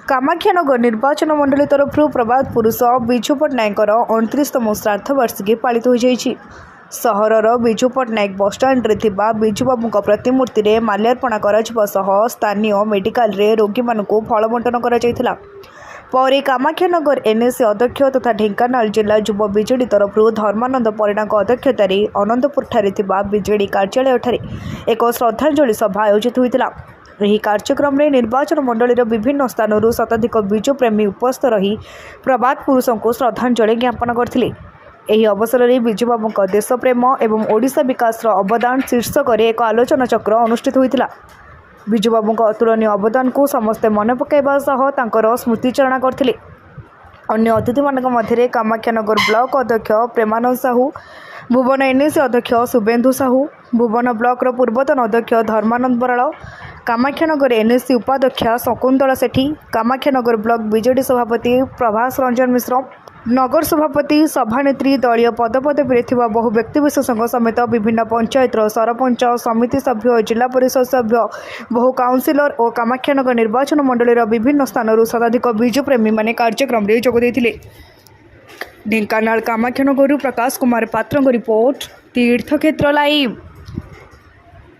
कामाख्यानगर निर्वाचन मंडली तरफ प्रभात पुरुष विजु पट्टनायक 29तम श्राद्धवार्षिकी पालित हो जाइछि। सहरर विजु पट्टनायक बसस्टाण्ड रे थिबा विजु बाबू प्रतिमूर्ति रे माल्यार्पण कराजिबा सह स्थानीय मेडिकल रे रोगी मानकु फल बंटन करा जायथिला। पर कामाख्यानगर एनएससी अध्यक्ष तथा ढेंकानाल जिला युव बिजेडी तरफ धर्मानंद परिणा अध्यक्षतार अनंतपुर ठारे थिबा बिजेडी कार्यालय ठारे एक श्रद्धांजलि सभा आयोजित होइतिला। ଏହି କାର୍ଯ୍ୟକ୍ରମରେ ନିର୍ବାଚନ ମଣ୍ଡଳୀର ବିଭିନ୍ନ ସ୍ଥାନରୁ ଶତାଧିକ ବିଜୁ ପ୍ରେମୀ ଉପସ୍ଥିତ ରହି ପ୍ରଭାତ ପୁରୁଷଙ୍କୁ ଶ୍ରଦ୍ଧାଞ୍ଜଳି ଜ୍ଞାପନ କରିଥିଲେ। ଏହି ଅବସରରେ ବିଜୁବାବୁଙ୍କ ଦେଶପ୍ରେମ ଏବଂ ଓଡ଼ିଶା ବିକାଶର ଅବଦାନ ଶୀର୍ଷକରେ ଏକ ଆଲୋଚନା ଚକ୍ର ଅନୁଷ୍ଠିତ ହୋଇଥିଲା। ବିଜୁବାବୁଙ୍କ ଅତୁଳନୀୟ ଅବଦାନକୁ ସମସ୍ତେ ମନେ ପକାଇବା ସହ ତାଙ୍କର ସ୍ମୃତିଚାରଣା କରିଥିଲେ। अन्य अतिथिମାନଙ୍କ ମଧ୍ୟରେ कामाख्यानगर ब्लॉक अध्यक्ष प्रेमानंद साहू, भुवन एनएससी अध्यक्ष शुभेन्दु साहू, भुवन ब्लॉक पूर्वतन अध्यक्ष धर्मानंद बराड़, कामाख्यानगर एनएससी उपाध्यक्षा शकुंतला सेठी, कामाख्यानगर ब्लॉक बीजेडी सभापति प्रभास रंजन मिश्र, नगर सभापति सभानेत्री दलीय पदपदवी बहु व्यक्तिविशेष समेत विभिन्न पंचायतर सरपंच, समिति सभ्य, जिला परिषद सभ्य, बहु काउंसिलर और कामाख्यानगर निर्वाचन मंडलीर विभिन्न स्थानरू शताधिक विजु प्रेमी माने कार्यक्रम रे जोग देथिले। ढेंकानाल कामाख्यानगर प्रकाश कुमार पात्र रिपोर्ट, तीर्थक्षेत्र लाइव।